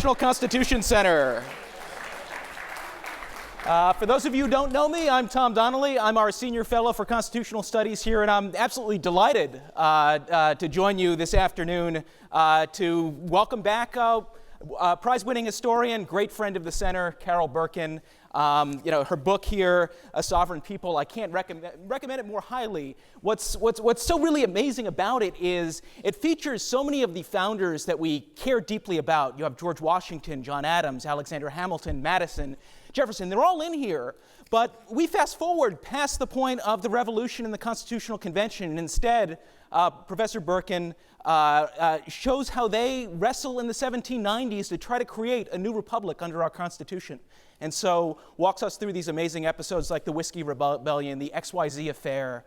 National Constitution Center. For those of you who don't know me, I'm Tom Donnelly. I'm our Senior Fellow for Constitutional Studies here, and I'm absolutely delighted to join you this afternoon to welcome back prize-winning historian, great friend of the center, Carol Berkin. Her book here, A Sovereign People, I can't recommend it more highly. What's so really amazing about it is it features so many of the founders that we care deeply about. You have George Washington, John Adams, Alexander Hamilton, Madison, Jefferson. They're all in here, but we fast forward past the point of the Revolution and the Constitutional Convention, and instead, Professor Berkin shows how they wrestle in the 1790s to try to create a new republic under our Constitution. And so walks us through these amazing episodes like the Whiskey Rebellion, the XYZ Affair,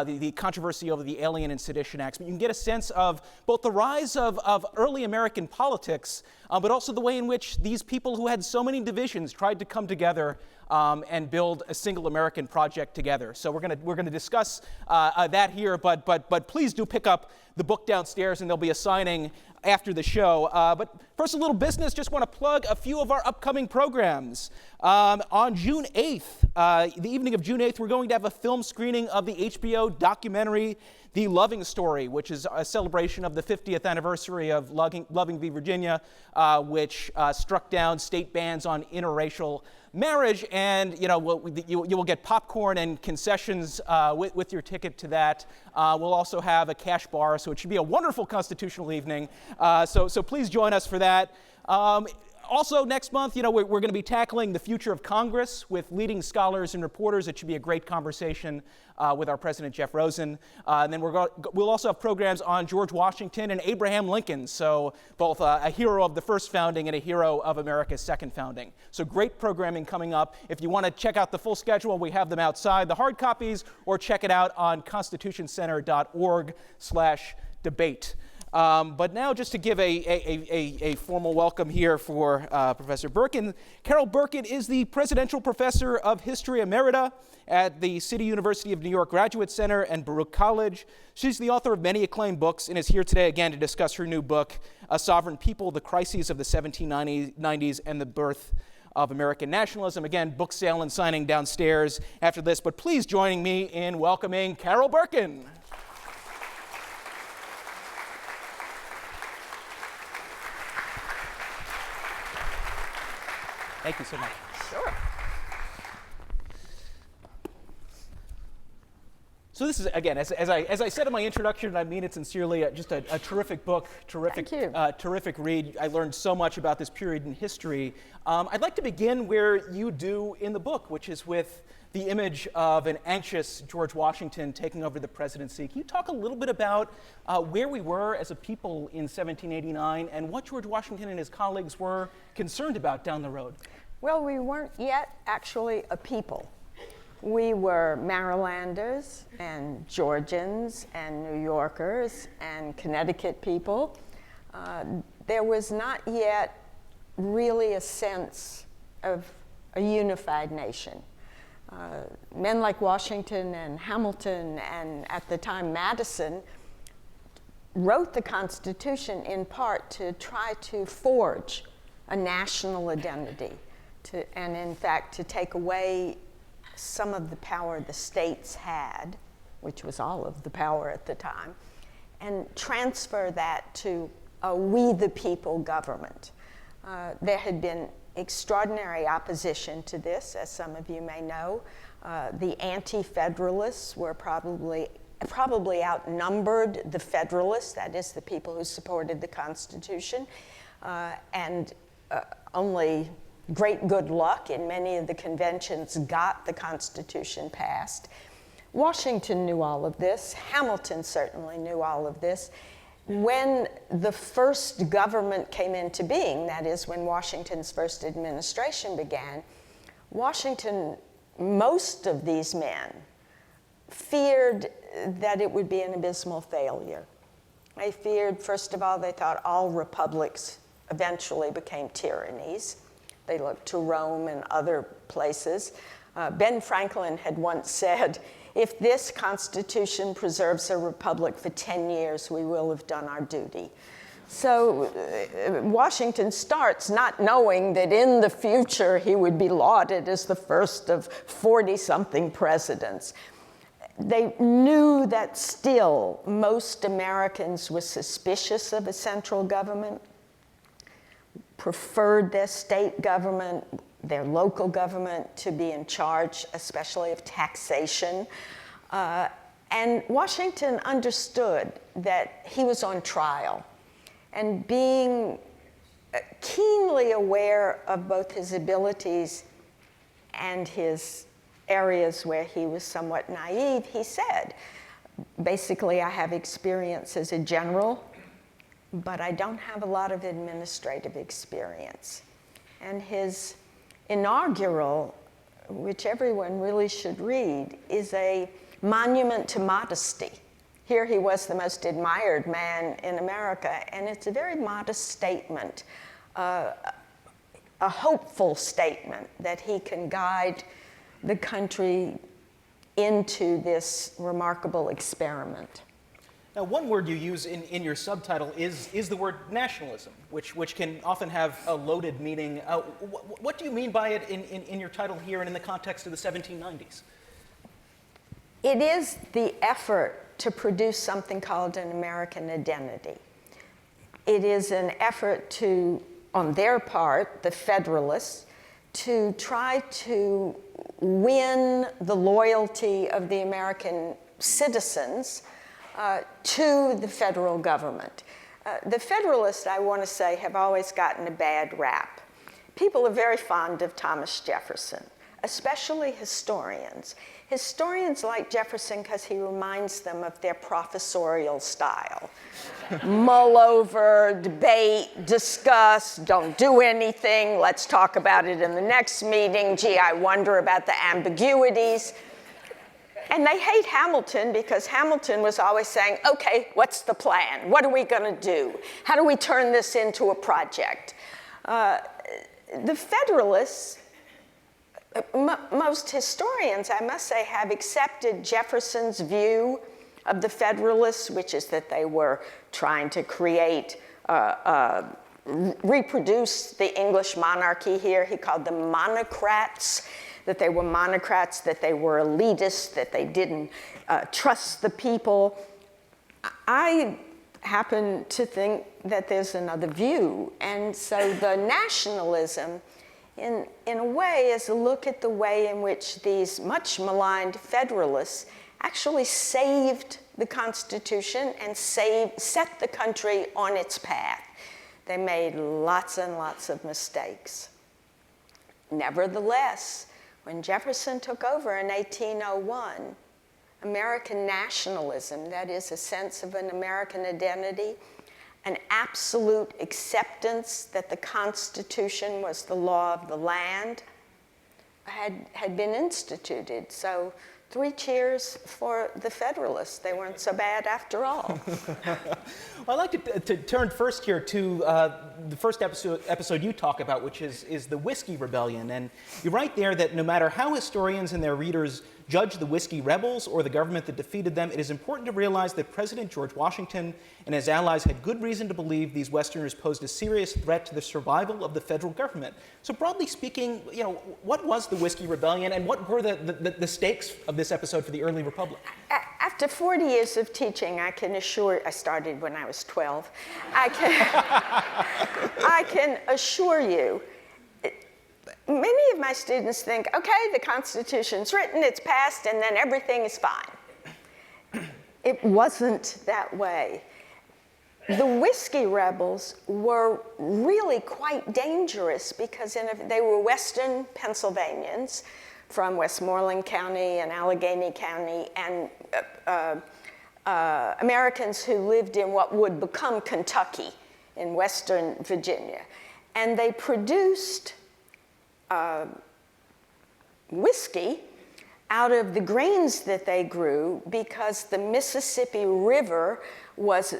the controversy over the Alien and Sedition Acts. But you can get a sense of both the rise of early American politics, but also the way in which these people who had so many divisions tried to come together and build a single American project together. So we're gonna discuss that here, but please do pick up the book downstairs, and there'll be a signing after the show. But first, a little business. Just want to plug a few of our upcoming programs. On June 8th, the evening of June 8th, we're going to have a film screening of the HBO documentary, The Loving Story, which is a celebration of the 50th anniversary of Loving v. Virginia, which struck down state bans on interracial marriage. And you will get popcorn and concessions with your ticket to that. We'll also have a cash bar, so it should be a wonderful constitutional evening. So please join us for that. Also, next month, we're going to be tackling the future of Congress with leading scholars and reporters. It should be a great conversation with our President, Jeff Rosen. And then we'll also have programs on George Washington and Abraham Lincoln, so both a hero of the first founding and a hero of America's second founding. So great programming coming up. If you want to check out the full schedule, we have them outside, the hard copies, or check it out on constitutioncenter.org/debate. But now, just to give a formal welcome here for Professor Berkin. Carol Berkin is the Presidential Professor of History Emerita at the City University of New York Graduate Center and Baruch College. She's the author of many acclaimed books and is here today again to discuss her new book, A Sovereign People, The Crises of the 1790s and the Birth of American Nationalism. Again, book sale and signing downstairs after this, but please join me in welcoming Carol Berkin. Thank you so much. Sure. So this is, again, as I said in my introduction, and I mean it sincerely, just a terrific book, terrific read. I learned so much about this period in history. I'd like to begin where you do in the book, which is with the image of an anxious George Washington taking over the presidency. Can you talk a little bit about where we were as a people in 1789 and what George Washington and his colleagues were concerned about down the road? Well, we weren't yet actually a people. We were Marylanders and Georgians and New Yorkers and Connecticut people. There was not yet really a sense of a unified nation. Men like Washington and Hamilton and at the time Madison wrote the Constitution in part to try to forge a national identity and in fact to take away some of the power the states had, which was all of the power at the time, and transfer that to a we the people government. There had been extraordinary opposition to this, as some of you may know. The anti-Federalists were probably outnumbered the Federalists, that is the people who supported the Constitution, and only great good luck in many of the conventions got the Constitution passed. Washington knew all of this. Hamilton certainly knew all of this. When the first government came into being, that is, when Washington's first administration began, most of these men feared that it would be an abysmal failure. They feared, first of all, they thought all republics eventually became tyrannies. They looked to Rome and other places. Ben Franklin had once said, if this Constitution preserves a republic for 10 years, we will have done our duty. So Washington starts not knowing that in the future he would be lauded as the first of 40-something presidents. They knew that still most Americans were suspicious of a central government, preferred their state government, their local government to be in charge, especially of taxation. And Washington understood that he was on trial. And being keenly aware of both his abilities and his areas where he was somewhat naive, he said, basically, I have experience as a general, but I don't have a lot of administrative experience. And his inaugural, which everyone really should read, is a monument to modesty. Here he was the most admired man in America, and it's a very modest statement, a hopeful statement that he can guide the country into this remarkable experiment. Now, one word you use in your subtitle is the word nationalism, which can often have a loaded meaning. What do you mean by it in your title here and in the context of the 1790s? It is the effort to produce something called an American identity. It is an effort to, on their part, the Federalists, to try to win the loyalty of the American citizens to the federal government. The Federalists, I want to say, have always gotten a bad rap. People are very fond of Thomas Jefferson, especially historians. Historians like Jefferson because he reminds them of their professorial style. Mull over, debate, discuss, don't do anything, let's talk about it in the next meeting, gee, I wonder about the ambiguities. And they hate Hamilton because Hamilton was always saying, okay, what's the plan? What are we going to do? How do we turn this into a project? The Federalists, most historians, I must say, have accepted Jefferson's view of the Federalists, which is that they were trying to create, reproduce the English monarchy here. He called them monocrats, that they were monocrats, that they were elitists, that they didn't trust the people. I happen to think that there's another view. And so the nationalism, in a way, is a look at the way in which these much maligned Federalists actually saved the Constitution and set the country on its path. They made lots and lots of mistakes. Nevertheless, when Jefferson took over in 1801, American nationalism, that is a sense of an American identity, an absolute acceptance that the Constitution was the law of the land, had been instituted. So 3 cheers for the Federalists. They weren't so bad after all. Well, I'd like to turn first here to the first episode you talk about, which is the Whiskey Rebellion. And you write there that no matter how historians and their readers judge the Whiskey Rebels or the government that defeated them, it is important to realize that President George Washington and his allies had good reason to believe these Westerners posed a serious threat to the survival of the federal government. So broadly speaking, what was the Whiskey Rebellion and what were the stakes of this episode for the early republic? After 40 years of teaching, I can assure, I started when I was 12, I can assure you, many of my students think, okay, the Constitution's written, it's passed, and then everything is fine. It wasn't that way. The Whiskey Rebels were really quite dangerous because they were Western Pennsylvanians from Westmoreland County and Allegheny County, and Americans who lived in what would become Kentucky in Western Virginia. And they produced whiskey out of the grains that they grew because the Mississippi River was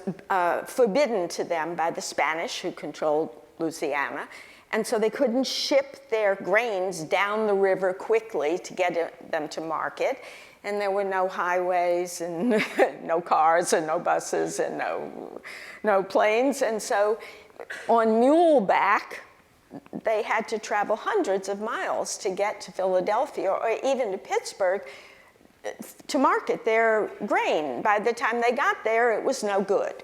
forbidden to them by the Spanish who controlled Louisiana. And so they couldn't ship their grains down the river quickly to get them to market. And there were no highways and no cars and no buses and no planes. And so on muleback, they had to travel hundreds of miles to get to Philadelphia or even to Pittsburgh to market their grain. By the time they got there, it was no good.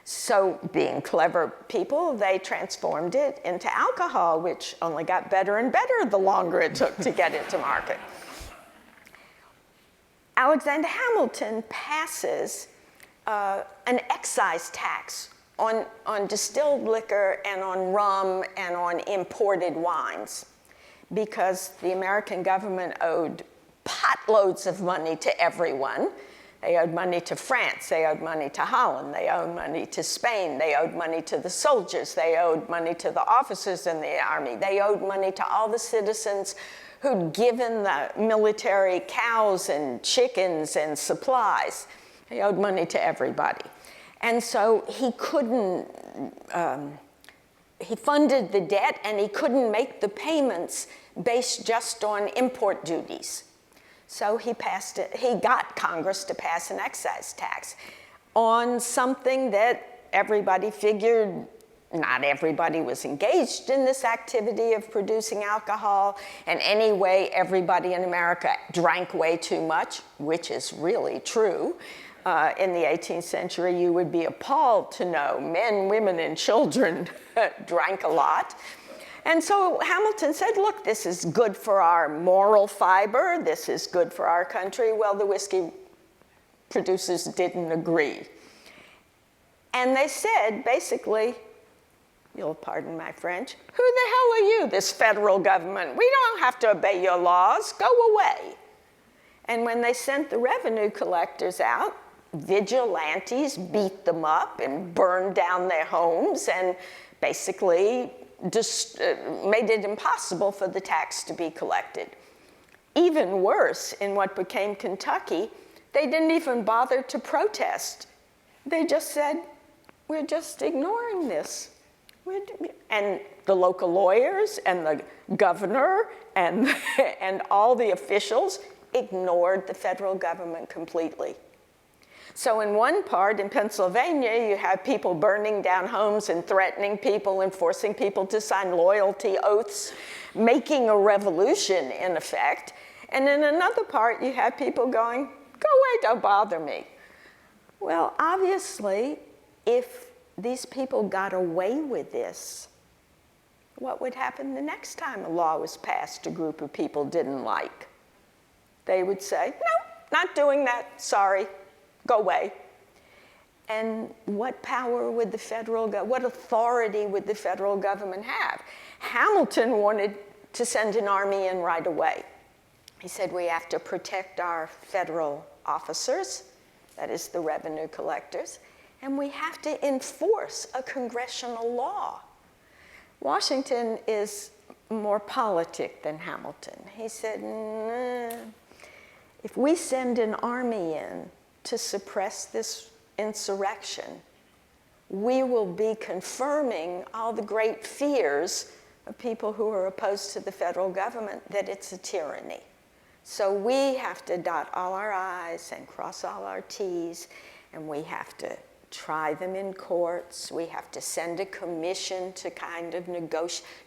So being clever people, they transformed it into alcohol, which only got better and better the longer it took to get it to market. Alexander Hamilton passes an excise tax on distilled liquor and on rum and on imported wines because the American government owed potloads of money to everyone. They owed money to France, they owed money to Holland, they owed money to Spain, they owed money to the soldiers, they owed money to the officers in the army, they owed money to all the citizens who'd given the military cows and chickens and supplies. He owed money to everybody. And so he couldn't, he funded the debt and he couldn't make the payments based just on import duties. So he got Congress to pass an excise tax on something that everybody figured not everybody was engaged in this activity of producing alcohol, and anyway, everybody in America drank way too much, which is really true. In the 18th century, you would be appalled to know men, women, and children drank a lot. And so Hamilton said, look, this is good for our moral fiber, this is good for our country. Well, the whiskey producers didn't agree. And they said, basically, you'll pardon my French, who the hell are you, this federal government? We don't have to obey your laws, go away. And when they sent the revenue collectors out, vigilantes beat them up and burned down their homes and basically made it impossible for the tax to be collected. Even worse, in what became Kentucky, they didn't even bother to protest. They just said, we're just ignoring this. And the local lawyers and the governor and all the officials ignored the federal government completely. So in one part, in Pennsylvania, you have people burning down homes and threatening people and forcing people to sign loyalty oaths, making a revolution in effect. And in another part, you have people going, go away, don't bother me. Well, obviously, if these people got away with this, what would happen the next time a law was passed a group of people didn't like? They would say, no, not doing that, sorry, go away. And what power would the federal government, what authority would the federal government have? Hamilton wanted to send an army in right away. He said, we have to protect our federal officers, that is the revenue collectors, and we have to enforce a congressional law. Washington is more politic than Hamilton. He said, nah, if we send an army in to suppress this insurrection, we will be confirming all the great fears of people who are opposed to the federal government that it's a tyranny. So we have to dot all our I's and cross all our T's, and we have to try them in courts. We have to send a commission to kind of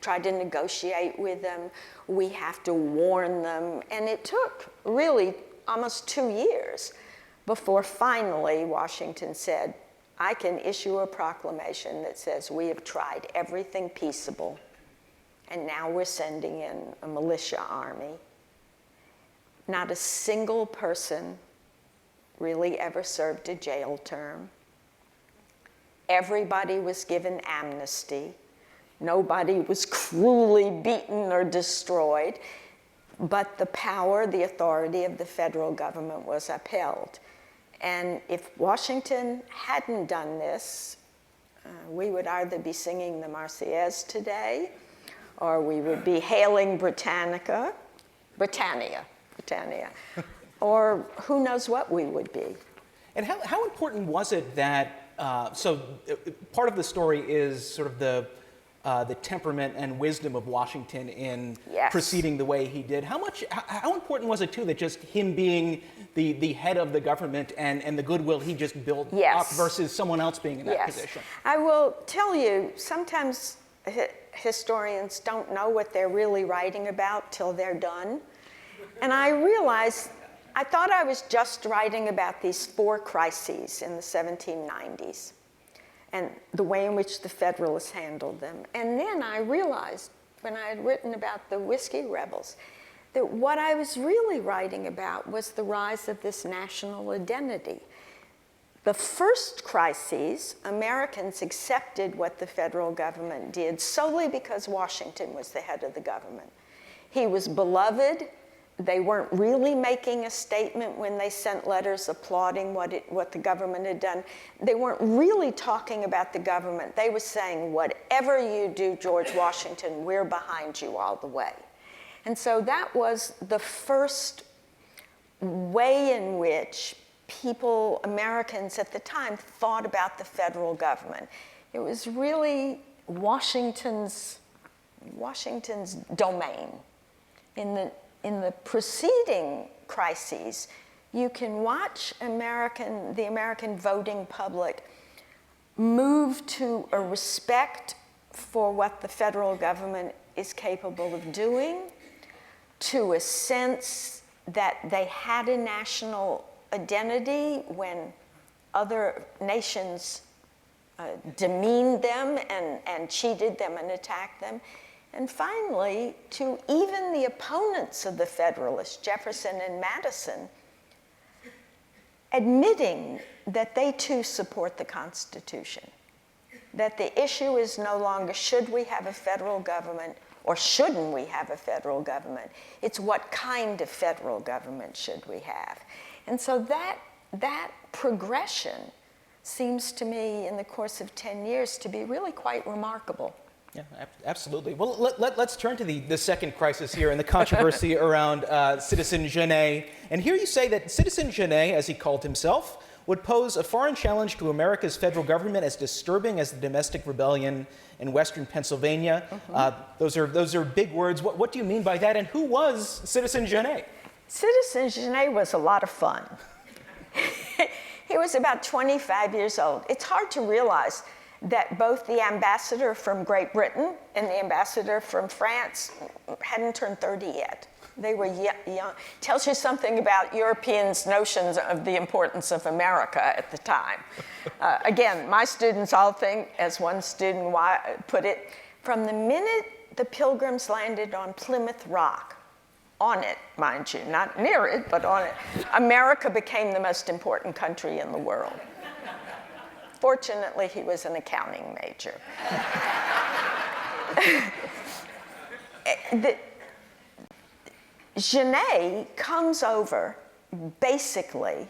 try to negotiate with them. We have to warn them. And it took really almost 2 years before finally Washington said, I can issue a proclamation that says we have tried everything peaceable, and now we're sending in a militia army. Not a single person really ever served a jail term. Everybody was given amnesty. Nobody was cruelly beaten or destroyed. But the power, the authority of the federal government was upheld. And if Washington hadn't done this, we would either be singing the Marseillaise today, or we would be hailing Britannia, or who knows what we would be. And how important was it that, so part of the story is sort of the the temperament and wisdom of Washington in Yes. proceeding the way he did. How important was it, too, that just him being the head of the government and the goodwill he just built Yes. up versus someone else being in that Yes. position? I will tell you, sometimes historians don't know what they're really writing about till they're done. And I realized, I thought I was just writing about these 4 crises in the 1790s and the way in which the Federalists handled them. And then I realized, when I had written about the whiskey rebels, that what I was really writing about was the rise of this national identity. The first crises, Americans accepted what the federal government did solely because Washington was the head of the government. He was beloved. They weren't really making a statement when they sent letters applauding what the government had done. They weren't really talking about the government. They were saying, whatever you do, George Washington, we're behind you all the way. And so that was the first way in which people, Americans at the time, thought about the federal government. It was really Washington's domain. In the preceding crises, you can watch the American voting public move to a respect for what the federal government is capable of doing, to a sense that they had a national identity when other nations demeaned them and cheated them and attacked them. And finally, to even the opponents of the Federalists, Jefferson and Madison, admitting that they too support the Constitution, that the issue is no longer should we have a federal government or shouldn't we have a federal government. It's what kind of federal government should we have. And so that progression seems to me in the course of 10 years to be really quite remarkable. Yeah, absolutely. Well, let's turn to the second crisis here and the controversy around Citizen Genet. And here you say that Citizen Genet, as he called himself, would pose a foreign challenge to America's federal government as disturbing as the domestic rebellion in western Pennsylvania. Mm-hmm. Those are big words. What do you mean by that? And who was Citizen Genet? Citizen Genet was a lot of fun. He was about 25 years old. It's hard to realize that both the ambassador from Great Britain and the ambassador from France hadn't turned 30 yet. They were young. Tells you something about Europeans' notions of the importance of America at the time. Again, my students all think, as one student put it, from the minute the Pilgrims landed on Plymouth Rock, on it, mind you, not near it, but on it, America became the most important country in the world. Fortunately, he was an accounting major. Genet comes over, basically,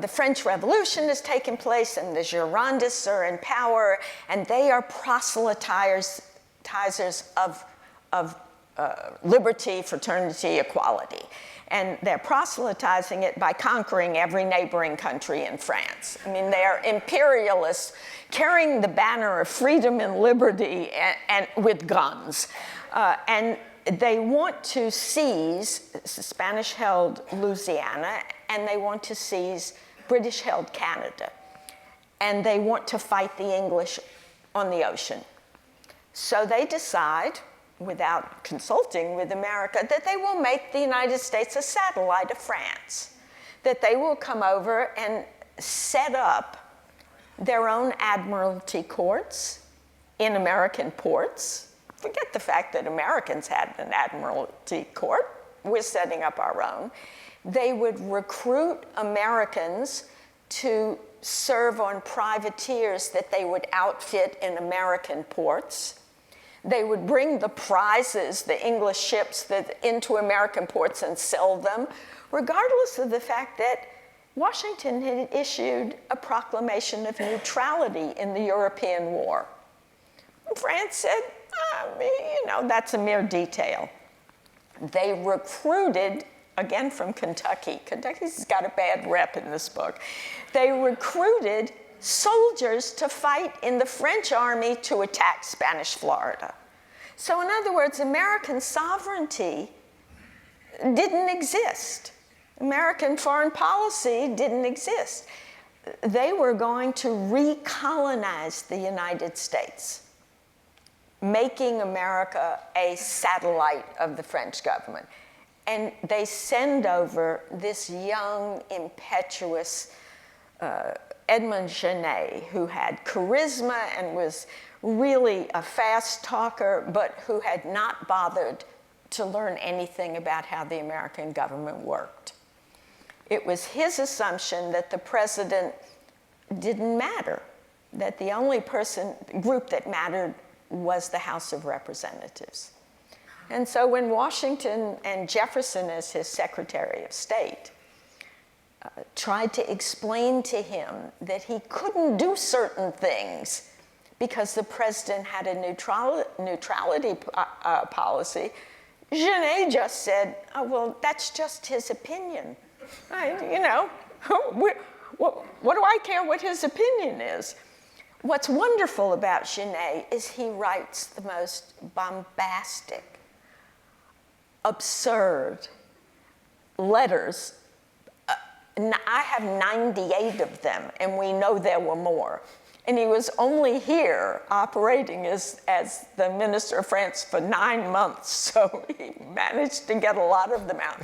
the French Revolution has taken place and the Girondists are in power, and they are proselytizers of liberty, fraternity, equality. And they're proselytizing it by conquering every neighboring country in France. I mean, they are imperialists carrying the banner of freedom and liberty and with guns. And they want to seize Spanish-held Louisiana, and they want to seize British-held Canada. And they want to fight the English on the ocean. So they decide, without consulting with America, that they will make the United States a satellite of France, that they will come over and set up their own admiralty courts in American ports. Forget the fact that Americans had an admiralty court. We're setting up our own. They would recruit Americans to serve on privateers that they would outfit in American ports. They would bring the prizes, the English ships, into American ports and sell them, regardless of the fact that Washington had issued a proclamation of neutrality in the European War. France said, that's a mere detail. They recruited, again from Kentucky. Kentucky's got a bad rep in this book. They recruited soldiers to fight in the French army to attack Spanish Florida. So in other words, American sovereignty didn't exist. American foreign policy didn't exist. They were going to recolonize the United States, making America a satellite of the French government. And they send over this young, impetuous Edmond Genet, who had charisma and was really a fast talker, but who had not bothered to learn anything about how the American government worked. It was his assumption that the president didn't matter, that the only group that mattered was the House of Representatives. And so when Washington and Jefferson, as his Secretary of State, tried to explain to him that he couldn't do certain things because the president had a neutrality policy, Genet just said, oh, well, that's just his opinion. You know, what do I care what his opinion is? What's wonderful about Genet is he writes the most bombastic, absurd letters. I have 98 of them, and we know there were more. And he was only here operating as the Minister of France for 9 months, so he managed to get a lot of them out.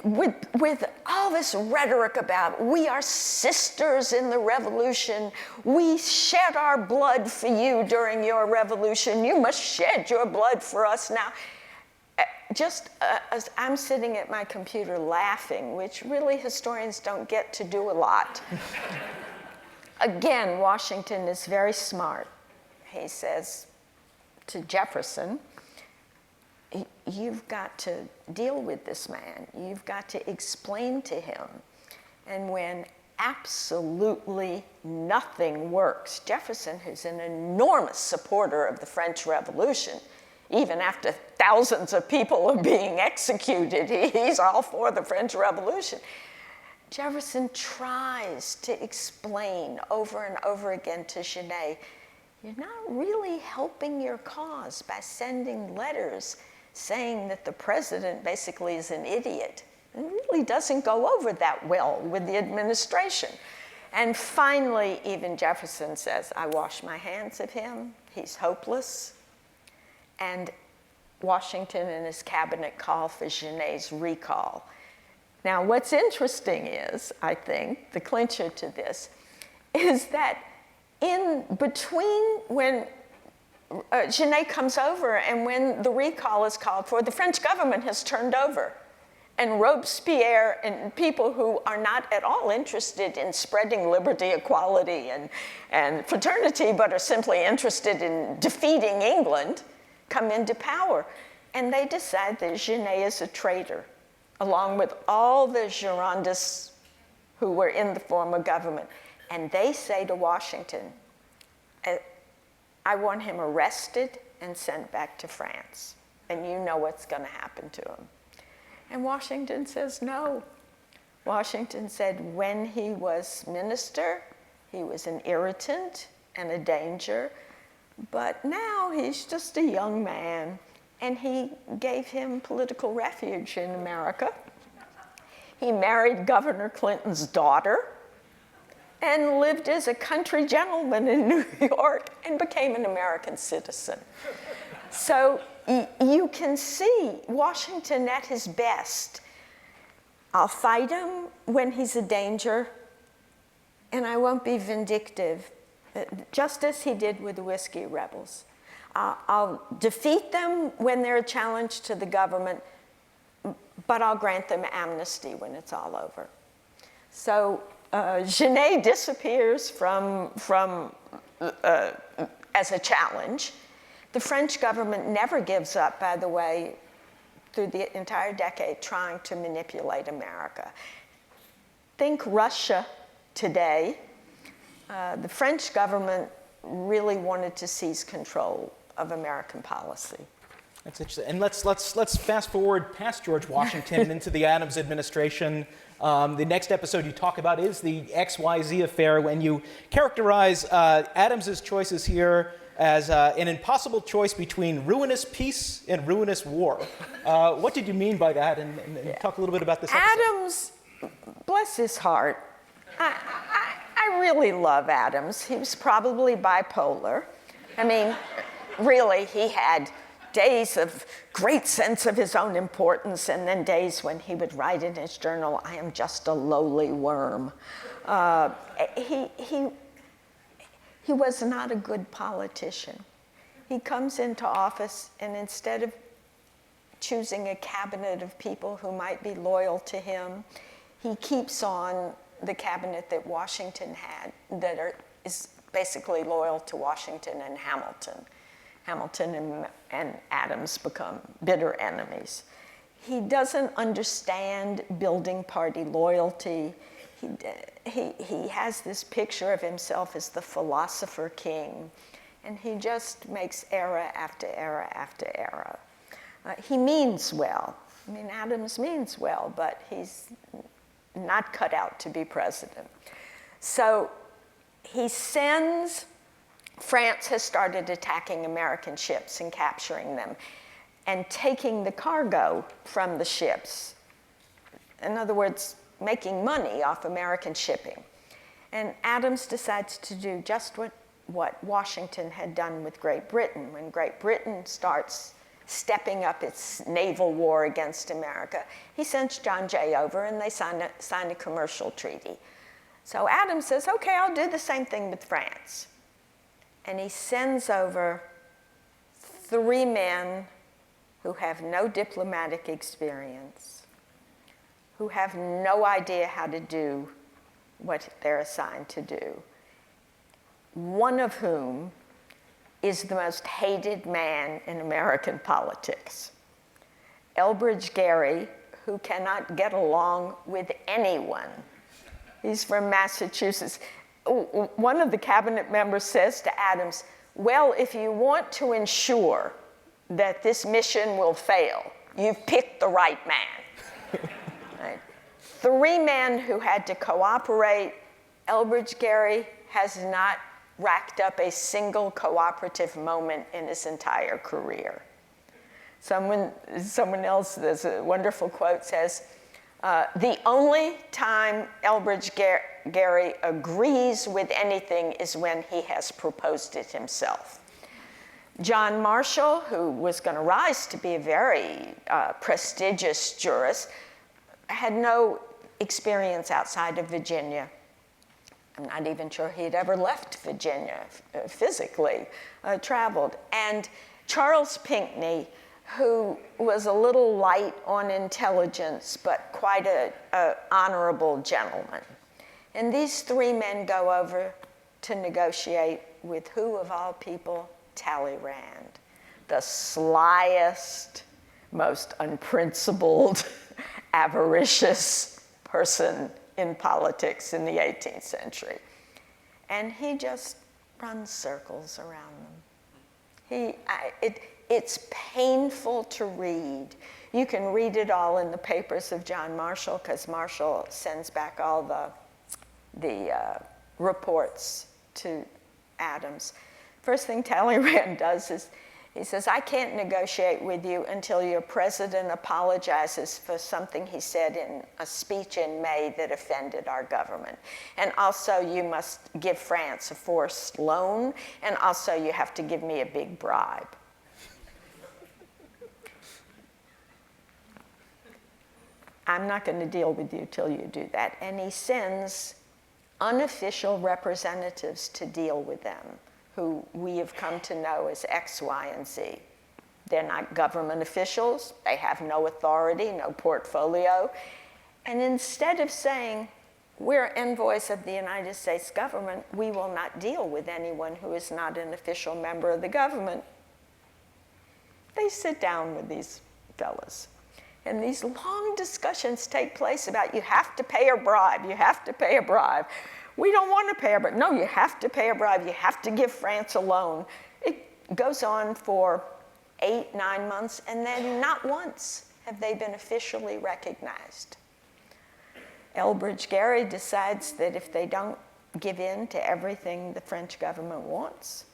With all this rhetoric about we are sisters in the revolution, we shed our blood for you during your revolution, you must shed your blood for us now. As I'm sitting at my computer laughing, which really historians don't get to do a lot. Again, Washington is very smart. He says to Jefferson, you've got to deal with this man. You've got to explain to him. And when absolutely nothing works, Jefferson, who's an enormous supporter of the French Revolution, even after thousands of people are being executed, he's all for the French Revolution. Jefferson tries to explain over and over again to Genet, you're not really helping your cause by sending letters saying that the president basically is an idiot. It really doesn't go over that well with the administration. And finally, even Jefferson says, I wash my hands of him. He's hopeless. And Washington and his cabinet call for Genet's recall. Now, what's interesting is, I think, the clincher to this, is that in between when Genet comes over and when the recall is called for, the French government has turned over. And Robespierre and people who are not at all interested in spreading liberty, equality, and fraternity, but are simply interested in defeating England, come into power. And they decide that Genet is a traitor, along with all the Girondists who were in the former government. And they say to Washington, I want him arrested and sent back to France. And you know what's going to happen to him. And Washington says no. Washington said when he was minister, he was an irritant and a danger. But now he's just a young man. And he gave him political refuge in America. He married Governor Clinton's daughter and lived as a country gentleman in New York and became an American citizen. So you can see Washington at his best. I'll fight him when he's a danger, and I won't be vindictive, just as he did with the Whiskey Rebels. I'll defeat them when they're a challenge to the government, but I'll grant them amnesty when it's all over. So Genet disappears as a challenge. The French government never gives up, by the way, through the entire decade, trying to manipulate America. Think Russia today. The French government really wanted to seize control of American policy. That's interesting. And let's fast forward past George Washington into the Adams administration. The next episode you talk about is the XYZ Affair, when you characterize Adams's choices here as an impossible choice between ruinous peace and ruinous war. What did you mean by that? And talk a little bit about this episode. Adams, bless his heart, I really love Adams. He was probably bipolar. I mean, really, he had days of great sense of his own importance, and then days when he would write in his journal, I am just a lowly worm. He was not a good politician. He comes into office, and instead of choosing a cabinet of people who might be loyal to him, he keeps on the cabinet that Washington had is basically loyal to Washington and Hamilton. Hamilton and Adams become bitter enemies. He doesn't understand building party loyalty. He has this picture of himself as the philosopher king, and he just makes era after era after era. He means well. I mean, Adams means well, but he's not cut out to be president. So he sends, France has started attacking American ships and capturing them and taking the cargo from the ships. In other words, making money off American shipping. And Adams decides to do just what Washington had done with Great Britain. When Great Britain starts stepping up its naval war against America, he sends John Jay over and they sign a commercial treaty. So Adams says, okay, I'll do the same thing with France. And he sends over 3 men who have no diplomatic experience, who have no idea how to do what they're assigned to do, one of whom is the most hated man in American politics. Elbridge Gerry, who cannot get along with anyone. He's from Massachusetts. One of the cabinet members says to Adams, well, if you want to ensure that this mission will fail, you've picked the right man. Right? 3 men who had to cooperate. Elbridge Gerry has not racked up a single cooperative moment in his entire career. Someone else, there's a wonderful quote, says, the only time Elbridge Gerry agrees with anything is when he has proposed it himself. John Marshall, who was going to rise to be a very prestigious jurist, had no experience outside of Virginia. I'm not even sure he'd ever left Virginia physically, traveled. And Charles Pinckney, who was a little light on intelligence, but quite an honorable gentleman. And these 3 men go over to negotiate with who of all people? Talleyrand, the slyest, most unprincipled, avaricious person in politics in the 18th century. And he just runs circles around them. It's painful to read. You can read it all in the papers of John Marshall, because Marshall sends back all the reports to Adams. First thing Talleyrand does is he says, I can't negotiate with you until your president apologizes for something he said in a speech in May that offended our government. And also you must give France a forced loan, and also you have to give me a big bribe. I'm not going to deal with you till you do that. And he sends unofficial representatives to deal with them, who we have come to know as X, Y, and Z. They're not government officials. They have no authority, no portfolio. And instead of saying, we're envoys of the United States government, we will not deal with anyone who is not an official member of the government, they sit down with these fellas. And these long discussions take place about, you have to pay a bribe, you have to pay a bribe. We don't want to pay a bribe. No, you have to pay a bribe. You have to give France a loan. It goes on for 8, 9 months, and then not once have they been officially recognized. Elbridge Gerry decides that if they don't give in to everything the French government wants,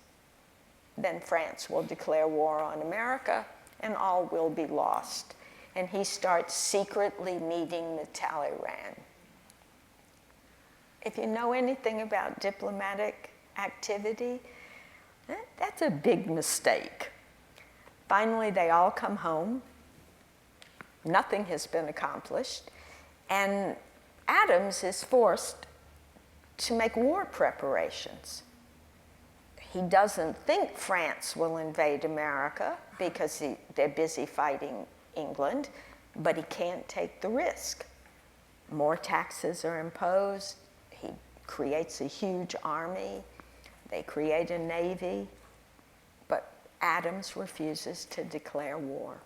then France will declare war on America and all will be lost. And he starts secretly meeting the Talleyrand. If you know anything about diplomatic activity, that's a big mistake. Finally, they all come home. Nothing has been accomplished. And Adams is forced to make war preparations. He doesn't think France will invade America because they're busy fighting England, but he can't take the risk. More taxes are imposed. He creates a huge army. They create a navy, but Adams refuses to declare war.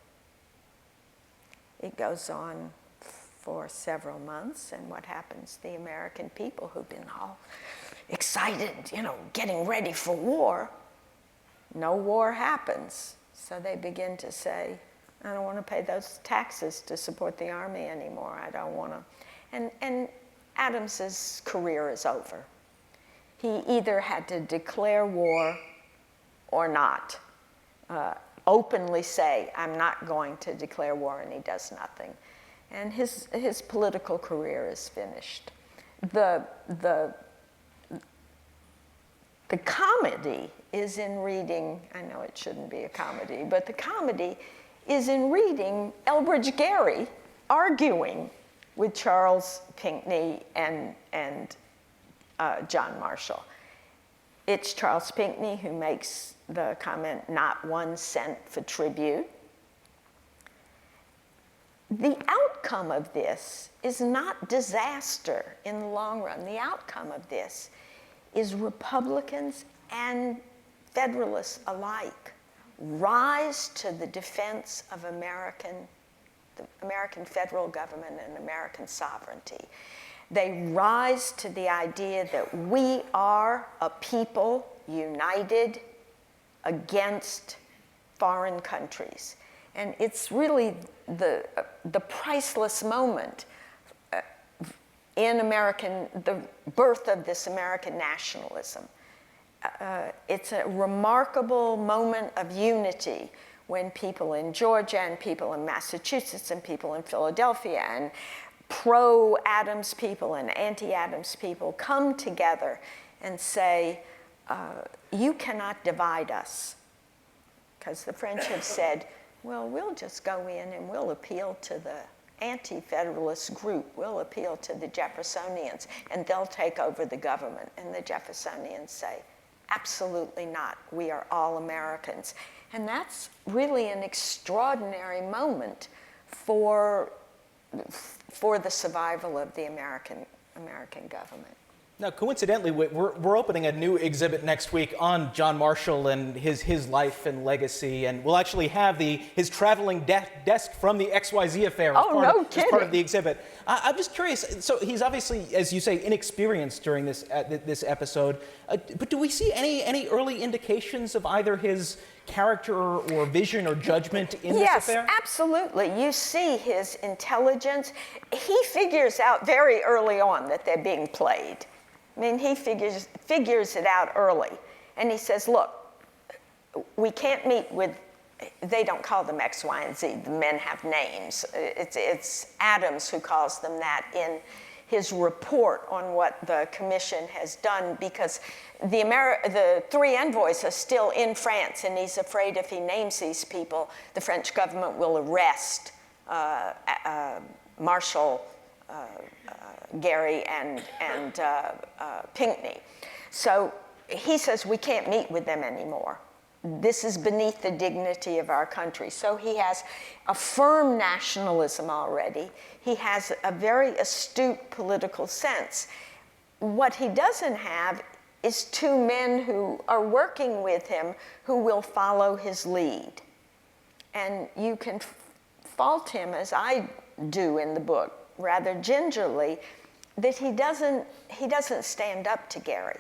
It goes on for several months, and what happens? The American people who've been all excited, getting ready for war, no war happens. So they begin to say, I don't want to pay those taxes to support the army anymore. I don't want to. And Adams's career is over. He either had to declare war or not. Openly say, I'm not going to declare war, and he does nothing. And his political career is finished. The comedy is in reading, I know it shouldn't be a comedy, but the comedy is in reading Elbridge Gerry arguing with Charles Pinckney and John Marshall. It's Charles Pinckney who makes the comment, not 1 cent for tribute. The outcome of this is not disaster in the long run. The outcome of this is Republicans and Federalists alike rise to the defense of the American federal government and American sovereignty. They rise to the idea that we are a people united against foreign countries. And it's really the priceless moment in the birth of this American nationalism. It's a remarkable moment of unity when people in Georgia and people in Massachusetts and people in Philadelphia and pro-Adams people and anti-Adams people come together and say, you cannot divide us. Because the French have said, well, we'll just go in and we'll appeal to the anti-Federalist group. We'll appeal to the Jeffersonians, and they'll take over the government. And the Jeffersonians say, absolutely not. We are all Americans. And that's really an extraordinary moment for the survival of the American government. Now, coincidentally, we're opening a new exhibit next week on John Marshall and his life and legacy, and we'll actually have his traveling desk from the XYZ Affair as part of the exhibit. I'm just curious. So he's obviously, as you say, inexperienced during this episode. But do we see any early indications of either his character or vision or judgment in this affair? Yes, absolutely. You see his intelligence. He figures out very early on that they're being played. I mean, he figures it out early. And he says, look, we can't meet with, they don't call them X, Y, and Z. The men have names. It's Adams who calls them that in his report on what the commission has done, because the 3 envoys are still in France, and he's afraid if he names these people, the French government will arrest Marshall, Gerry, and Pinckney. So he says, we can't meet with them anymore. This is beneath the dignity of our country. So he has a firm nationalism already. He has a very astute political sense. What he doesn't have is 2 men who are working with him who will follow his lead. And you can fault him, as I do in the book, rather gingerly, that he doesn't stand up to Gerry.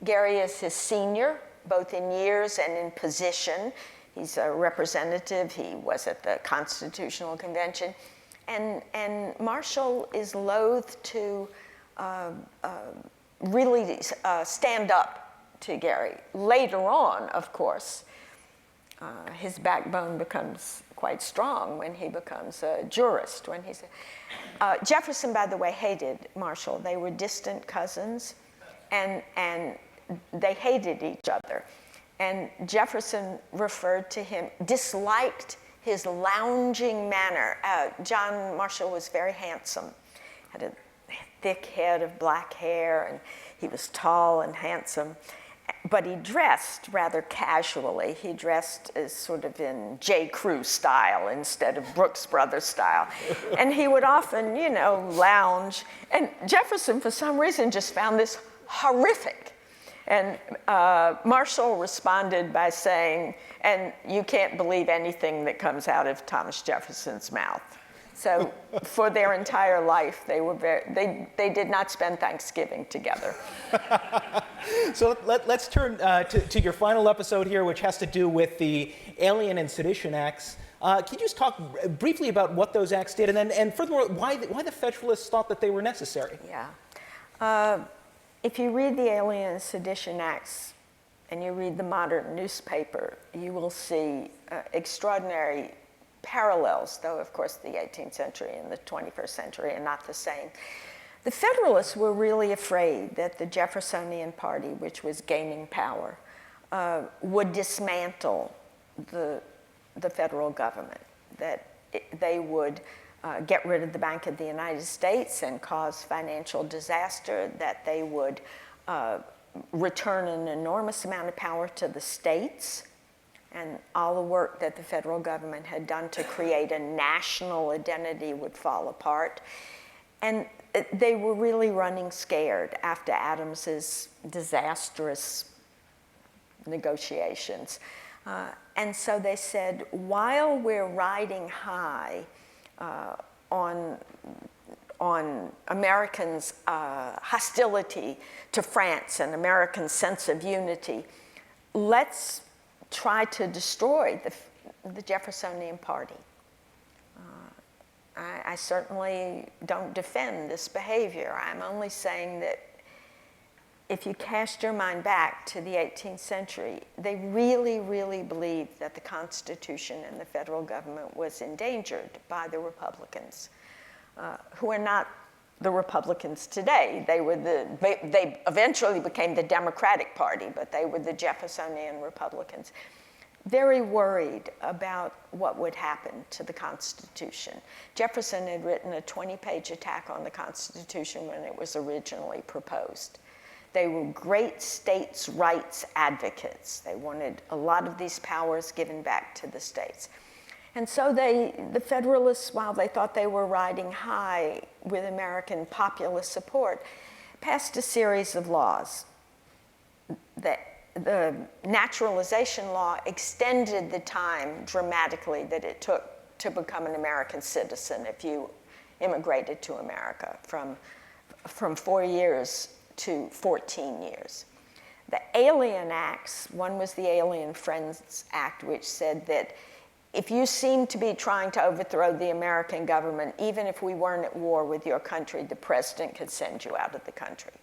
Gerry is his senior, both in years and in position. He's a representative. He was at the Constitutional Convention. And Marshall is loath to really stand up to Gerry. Later on, of course, his backbone becomes quite strong when he becomes a jurist. Jefferson, by the way, hated Marshall. They were distant cousins, and they hated each other. And Jefferson referred to him, disliked his lounging manner. John Marshall was very handsome, had a thick head of black hair, and he was tall and handsome. But he dressed rather casually. He dressed as sort of in J. Crew style instead of Brooks Brothers style. And he would often, lounge. And Jefferson, for some reason, just found this horrific. And Marshall responded by saying, and you can't believe anything that comes out of Thomas Jefferson's mouth. So for their entire life, they did not spend Thanksgiving together. So let's turn to your final episode here, which has to do with the Alien and Sedition Acts. Can you just talk briefly about what those acts did, and furthermore, why the Federalists thought that they were necessary? Yeah. If you read the Alien and Sedition Acts and you read the modern newspaper, you will see extraordinary parallels, though of course the 18th century and the 21st century are not the same. The Federalists were really afraid that the Jeffersonian Party, which was gaining power, would dismantle the federal government, that they would get rid of the Bank of the United States and cause financial disaster, that they would return an enormous amount of power to the states, and all the work that the federal government had done to create a national identity would fall apart. And they were really running scared after Adams's disastrous negotiations. And so they said, while we're riding high on Americans' hostility to France and American sense of unity, let's try to destroy the Jeffersonian Party. I certainly don't defend this behavior. I'm only saying that if you cast your mind back to the 18th century, they really, really believed that the Constitution and the federal government was endangered by the Republicans, who are not the Republicans today. They eventually became the Democratic Party, but they were the Jeffersonian Republicans. Very worried about what would happen to the Constitution. Jefferson had written a 20-page attack on the Constitution when it was originally proposed. They were great states' rights advocates. They wanted a lot of these powers given back to the states. And so the Federalists, while they thought they were riding high with American popular support, passed a series of laws. The naturalization law extended the time dramatically that it took to become an American citizen if you immigrated to America, from 4 years to 14 years. The Alien Acts, one was the Alien Friends Act, which said that if you seem to be trying to overthrow the American government, even if we weren't at war with your country, the president could send you out of the country.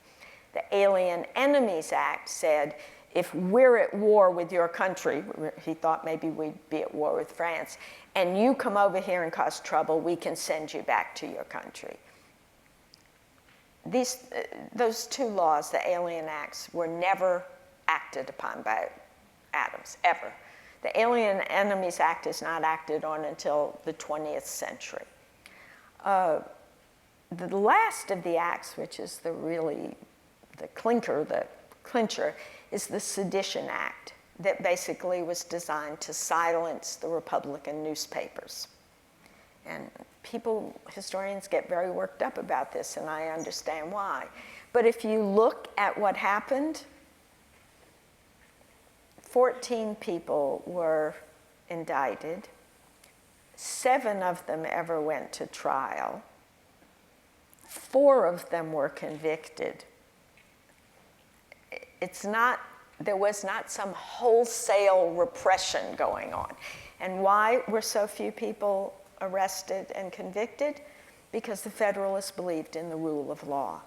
The Alien Enemies Act said, if we're at war with your country, he thought maybe we'd be at war with France, and you come over here and cause trouble, we can send you back to your country. Those two laws, the Alien Acts, were never acted upon by Adams, ever. The Alien Enemies Act is not acted on until the 20th century. The last of the acts, which is the clincher, is the Sedition Act that basically was designed to silence the Republican newspapers. And historians get very worked up about this, and I understand why. But if you look at what happened, 14 people were indicted. 7 of them ever went to trial. 4 of them were convicted. There was not some wholesale repression going on. And why were so few people arrested and convicted? Because the Federalists believed in the rule of law.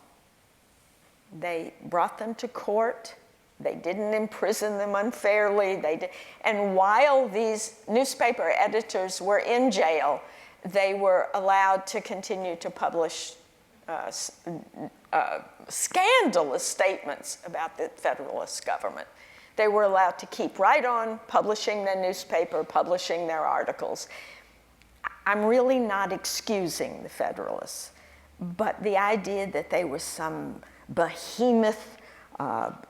They brought them to court. They didn't imprison them unfairly. And while these newspaper editors were in jail, they were allowed to continue to publish scandalous statements about the Federalist government. They were allowed to keep right on publishing their newspaper, publishing their articles. I'm really not excusing the Federalists, but the idea that they were some behemoth,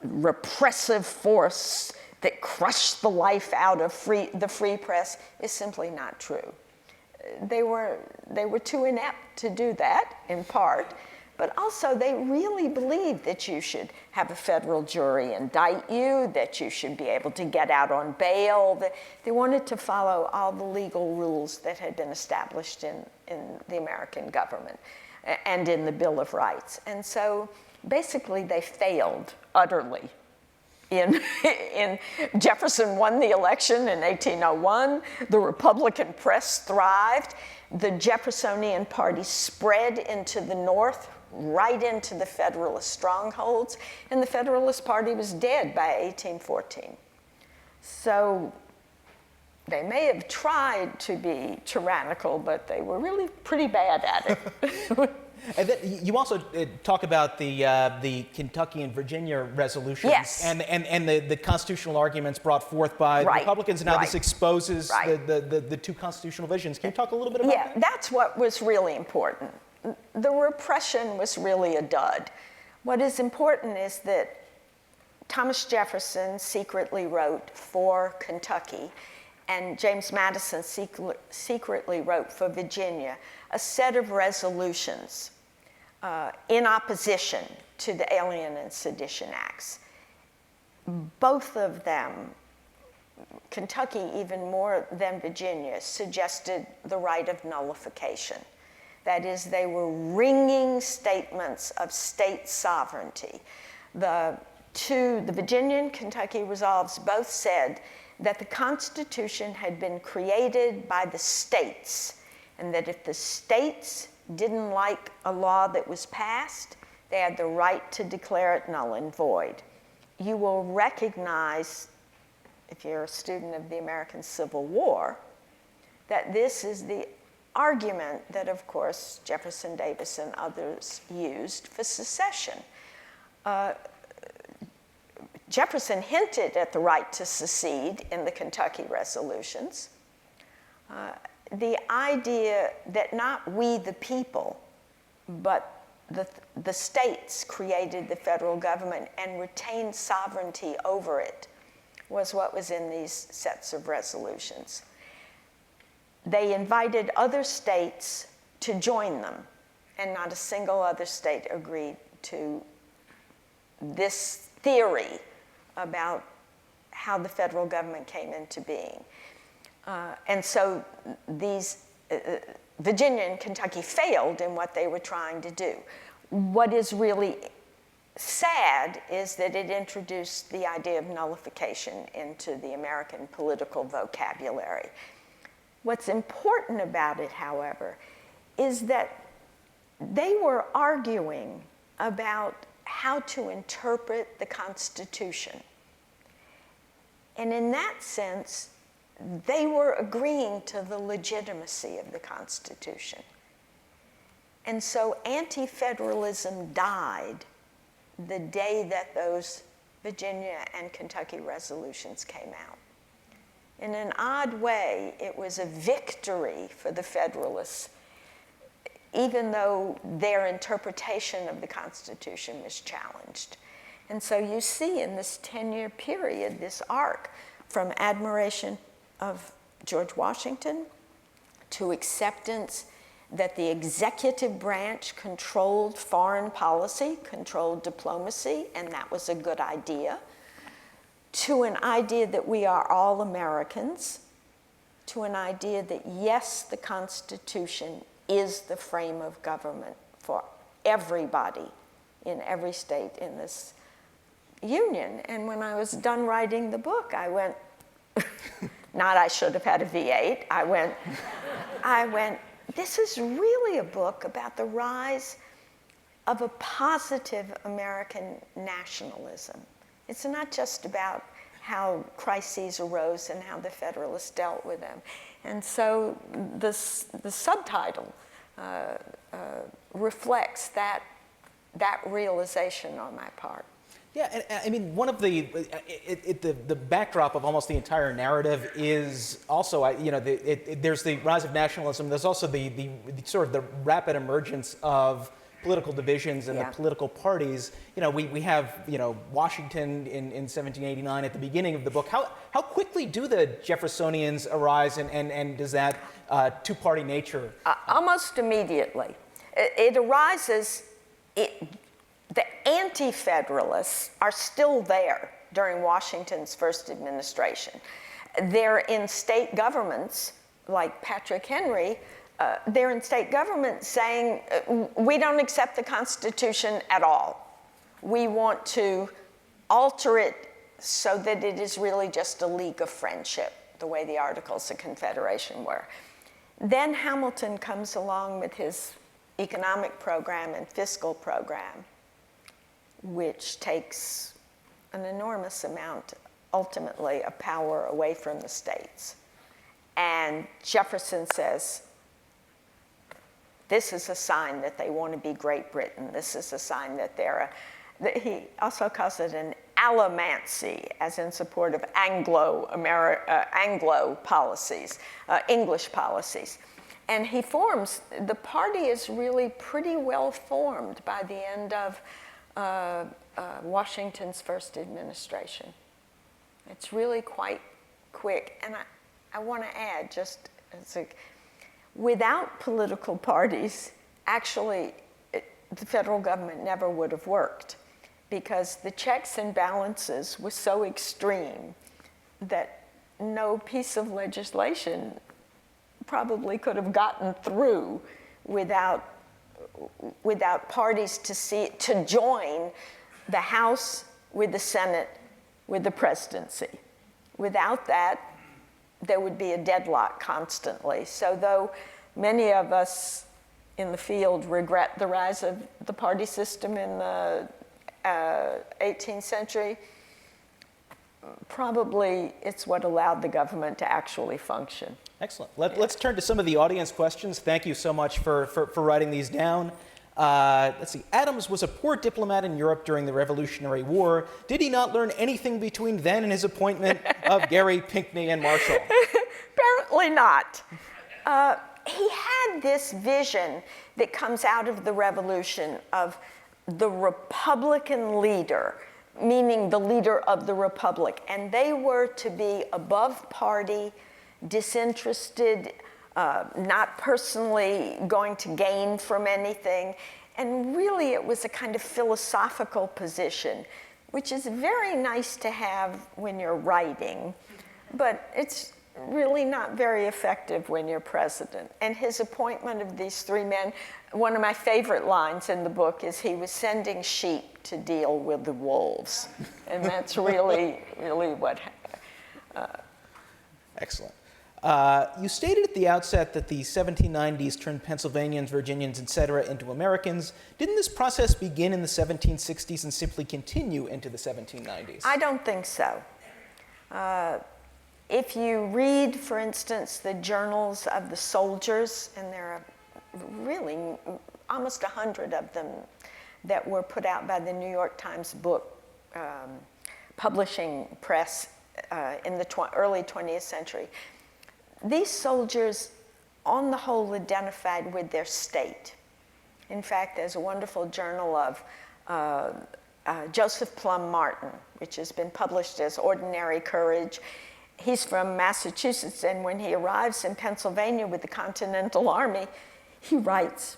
repressive force that crushed the life out of the free press is simply not true. They were too inept to do that, in part, but also they really believed that you should have a federal jury indict you, that you should be able to get out on bail. They wanted to follow all the legal rules that had been established in the American government and in the Bill of Rights. And so basically they failed utterly. Jefferson won the election in 1801. The Republican press thrived. The Jeffersonian Party spread into the North, right into the Federalist strongholds, and the Federalist Party was dead by 1814. So they may have tried to be tyrannical, but they were really pretty bad at it. And then you also talk about the Kentucky and Virginia resolutions, yes, and the constitutional arguments brought forth by the Republicans, and how this exposes the two constitutional visions. Can you talk a little bit about that? Yeah, that's what was really important. The repression was really a dud. What is important is that Thomas Jefferson secretly wrote for Kentucky, and James Madison secretly wrote for Virginia, a set of resolutions in opposition to the Alien and Sedition Acts. Both of them, Kentucky even more than Virginia, suggested the right of nullification. That is, they were ringing statements of state sovereignty. The Virginia and Kentucky resolves both said that the Constitution had been created by the states, and that if the states didn't like a law that was passed, they had the right to declare it null and void. You will recognize, if you're a student of the American Civil War, that this is the argument that, of course, Jefferson Davis and others used for secession. Jefferson hinted at the right to secede in the Kentucky resolutions. The idea that not we the people, but the states created the federal government and retained sovereignty over it was what was in these sets of resolutions. They invited other states to join them, and not a single other state agreed to this theory about how the federal government came into being. And so these Virginia and Kentucky failed in what they were trying to do. What is really sad is that it introduced the idea of nullification into the American political vocabulary. What's important about it, however, is that they were arguing about how to interpret the Constitution. And in that sense, they were agreeing to the legitimacy of the Constitution. And so anti-federalism died the day that those Virginia and Kentucky resolutions came out. In an odd way, it was a victory for the Federalists, even though their interpretation of the Constitution was challenged. And so you see in this 10-year period, this arc from admiration of George Washington to acceptance that the executive branch controlled foreign policy, controlled diplomacy, and that was a good idea, to an idea that we are all Americans, to an idea that, yes, the Constitution is the frame of government for everybody in every state in this union. And when I was done writing the book, I went, not I should have had a V8, I went, this is really a book about the rise of a positive American nationalism. It's not just about how crises arose and how the Federalists dealt with them. And so the subtitle reflects that realization on my part. Yeah, and I mean, one of the backdrop of almost the entire narrative is also, there's the rise of nationalism. There's also the sort of the rapid emergence of political divisions and the political parties. We have, Washington in 1789 at the beginning of the book. How quickly do the Jeffersonians arise, and does that two-party nature? Almost immediately. It arises. The anti-Federalists are still there during Washington's first administration. They're in state governments, like Patrick Henry. They're in state government saying, we don't accept the Constitution at all. We want to alter it so that it is really just a league of friendship, the way the Articles of Confederation were. Then Hamilton comes along with his economic program and fiscal program, which takes an enormous amount, ultimately, of power away from the states. And Jefferson says, this is a sign that they want to be Great Britain. This is a sign that he also calls it an allomancy, as in support of Anglo policies, English policies. And he forms, the party is really pretty well formed by the end of Washington's first administration. It's really quite quick. And I want to add, just as without political parties, actually, the federal government never would have worked, because the checks and balances were so extreme that no piece of legislation probably could have gotten through without parties to join the House with the Senate with the presidency. Without that, there would be a deadlock constantly. So though many of us in the field regret the rise of the party system in the 18th century, probably it's what allowed the government to actually function. Excellent. Let's turn to some of the audience questions. Thank you so much for writing these down. Let's see. Adams was a poor diplomat in Europe during the Revolutionary War. Did he not learn anything between then and his appointment of Gary, Pinckney, and Marshall? Apparently not. He had this vision that comes out of the Revolution of the Republican leader, meaning the leader of the Republic. And they were to be above party, disinterested, not personally going to gain from anything. And really, it was a kind of philosophical position, which is very nice to have when you're writing, but it's really not very effective when you're president. And his appointment of these three men, one of my favorite lines in the book is he was sending sheep to deal with the wolves. And that's really what happened. Excellent. You stated at the outset that the 1790s turned Pennsylvanians, Virginians, etc. into Americans. Didn't this process begin in the 1760s and simply continue into the 1790s? I don't think so. If you read, for instance, the journals of the soldiers, and there are really almost 100 of them that were put out by the New York Times book publishing press in the early 20th century, these soldiers, on the whole, identified with their state. In fact, there's a wonderful journal of Joseph Plum Martin, which has been published as Ordinary Courage. He's from Massachusetts, and when he arrives in Pennsylvania with the Continental Army, he writes,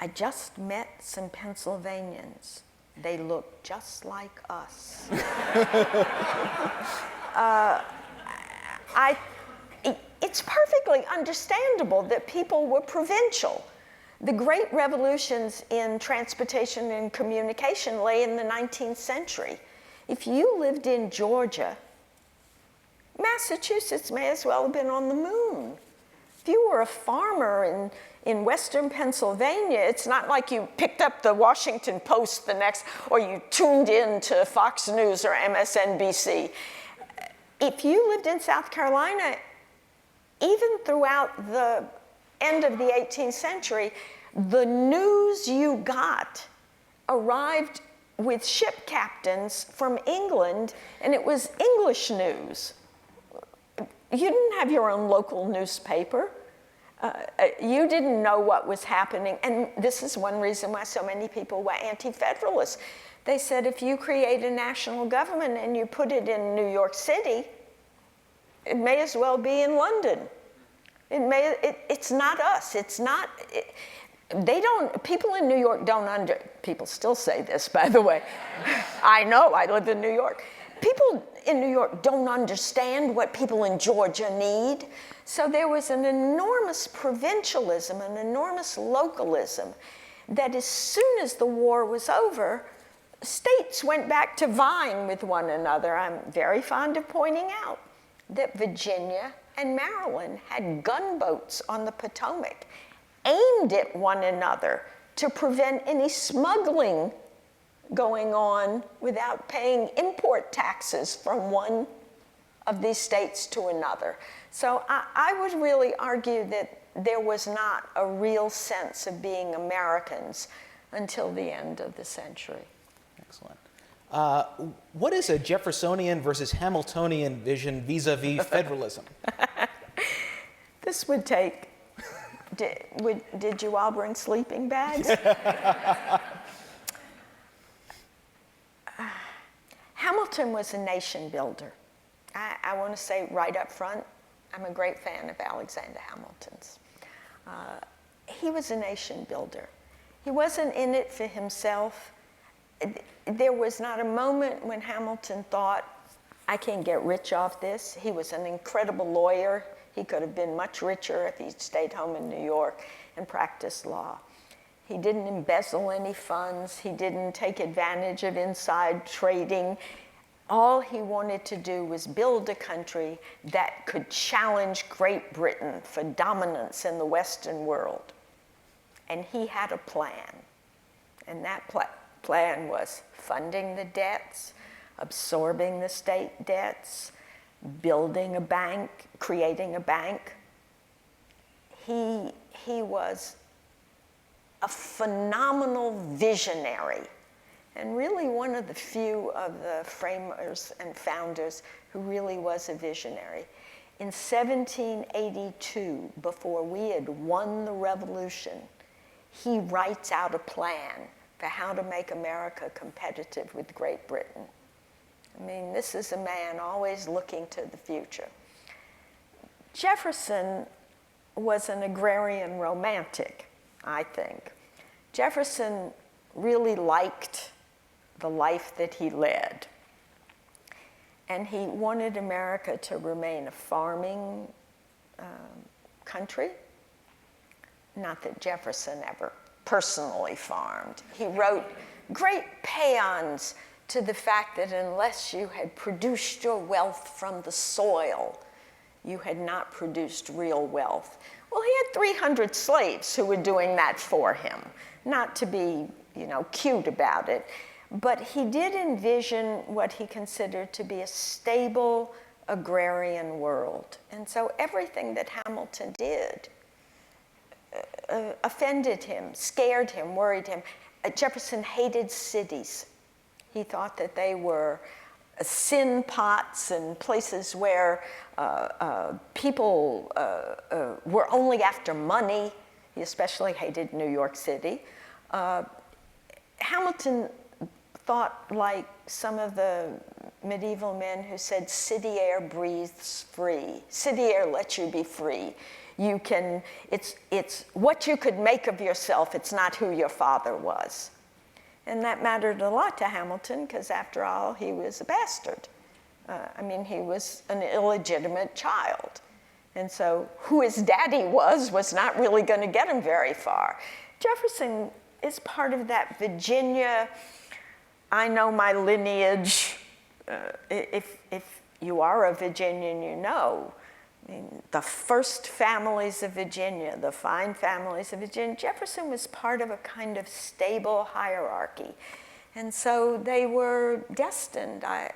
"I just met some Pennsylvanians. They look just like us." It's perfectly understandable that people were provincial. The great revolutions in transportation and communication lay in the 19th century. If you lived in Georgia, Massachusetts may as well have been on the moon. If you were were a farmer in Western Pennsylvania, it's not like you picked up the Washington Post the next, or you tuned in to Fox News or MSNBC. If you lived in South Carolina, even throughout the end of the 18th century, the news you got arrived with ship captains from England, and it was English news. You didn't have your own local newspaper. You didn't know what was happening. And this is one reason why so many people were anti-federalists. They said if you create a national government and you put it in New York City, it may as well be in London. It's not us. It's not. People in New York people still say this, by the way. I know, I live in New York. People in New York don't understand what people in Georgia need. So there was an enormous provincialism, an enormous localism, that as soon as the war was over, states went back to vying with one another. I'm very fond of pointing out that Virginia and Maryland had gunboats on the Potomac aimed at one another to prevent any smuggling going on without paying import taxes from one of these states to another. So I would really argue that there was not a real sense of being Americans until the end of the century. Excellent. What is a Jeffersonian versus Hamiltonian vision vis-a-vis federalism? This would take... Did you all bring sleeping bags? Hamilton was a nation builder. I want to say right up front, I'm a great fan of Alexander Hamilton's. He was a nation builder. He wasn't in it for himself. There was not a moment when Hamilton thought, I can get rich off this. He was an incredible lawyer. He could have been much richer if he'd stayed home in New York and practiced law. He didn't embezzle any funds. He didn't take advantage of inside trading. All he wanted to do was build a country that could challenge Great Britain for dominance in the Western world. And he had a plan. And that plan was funding the debts, absorbing the state debts, building a bank, creating a bank. He was a phenomenal visionary, and really one of the few of the framers and founders who really was a visionary. In 1782, before we had won the revolution, he writes out a plan for how to make America competitive with Great Britain. I mean, this is a man always looking to the future. Jefferson was an agrarian romantic, I think. Jefferson really liked the life that he led. And he wanted America to remain a farming country. Not that Jefferson ever personally farmed. He wrote great paeans to the fact that unless you had produced your wealth from the soil, you had not produced real wealth. Well, he had 300 slaves who were doing that for him. Not to be, cute about it, but he did envision what he considered to be a stable agrarian world. And so everything that Hamilton did offended him, scared him, worried him. Jefferson hated cities. He thought that they were sin pots and places where people were only after money. He especially hated New York City. Hamilton thought like some of the medieval men who said, city air breathes free. City air lets you be free. You can, it's what you could make of yourself. It's not who your father was. And that mattered a lot to Hamilton because after all, he was a bastard. He was an illegitimate child. And so who his daddy was not really going to get him very far. Jefferson is part of that Virginia, I know my lineage. If you are a Virginian, you know. I mean, the first families of Virginia, the fine families of Virginia, Jefferson was part of a kind of stable hierarchy. And so they were destined, I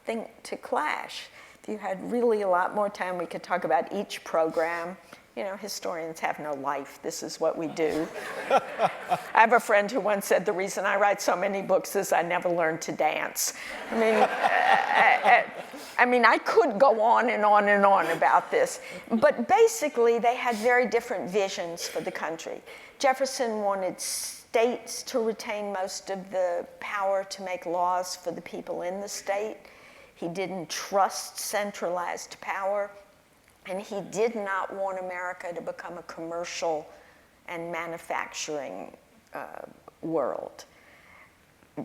think, to clash. If you had really a lot more time, we could talk about each program. You know, historians have no life. This is what we do. I have a friend who once said, the reason I write so many books is I never learned to dance. I mean, I could go on and on and on about this. But basically, they had very different visions for the country. Jefferson wanted states to retain most of the power to make laws for the people in the state. He didn't trust centralized power. And he did not want America to become a commercial and manufacturing world.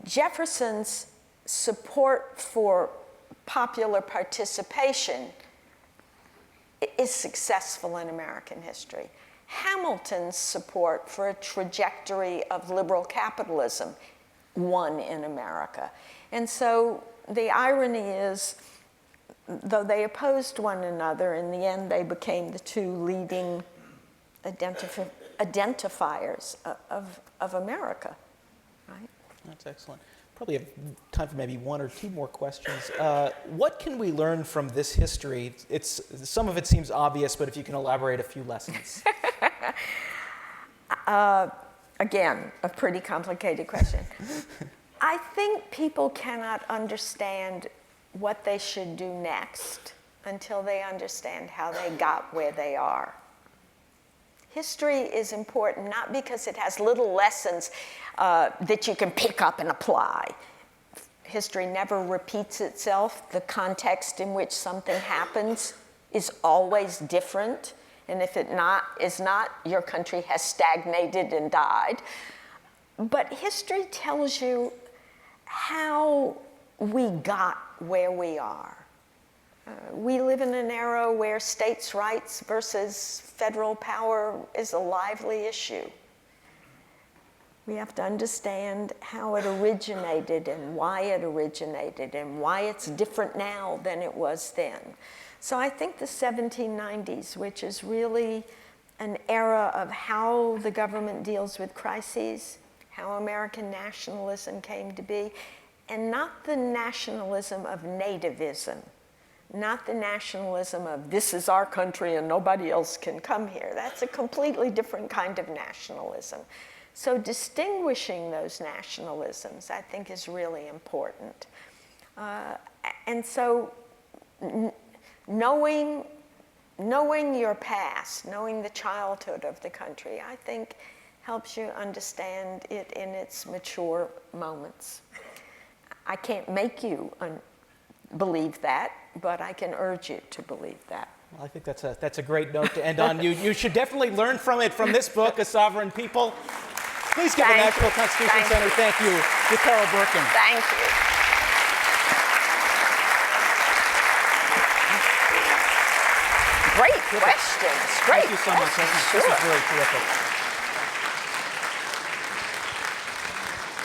Jefferson's support for popular participation is successful in American history. Hamilton's support for a trajectory of liberal capitalism won in America. And so the irony is, though they opposed one another, in the end they became the two leading identifiers of America, right? That's excellent. Probably have time for maybe one or two more questions. What can we learn from this history? Some of it seems obvious, but if you can elaborate a few lessons. Again, a pretty complicated question. I think people cannot understand what they should do next until they understand how they got where they are. History is important not because it has little lessons that you can pick up and apply. History never repeats itself. The context in which something happens is always different. And if it is not, your country has stagnated and died. But history tells you how we got where we are. We live in an era where states' rights versus federal power is a lively issue. We have to understand how it originated and why it's different now than it was then. So I think the 1790s, which is really an era of how the government deals with crises, how American nationalism came to be, and not the nationalism of nativism, not the nationalism of this is our country and nobody else can come here. That's a completely different kind of nationalism. So distinguishing those nationalisms, I think, is really important. And so knowing your past, knowing the childhood of the country, I think helps you understand it in its mature moments. I can't make you believe that, but I can urge you to believe that. Well, I think that's a great note to end on. You should definitely learn from it, from this book, A Sovereign People. Please give the National Constitution Center thank you to Carol Berkin. Thank you. Great questions. Great. Thank you so much. This was really terrific.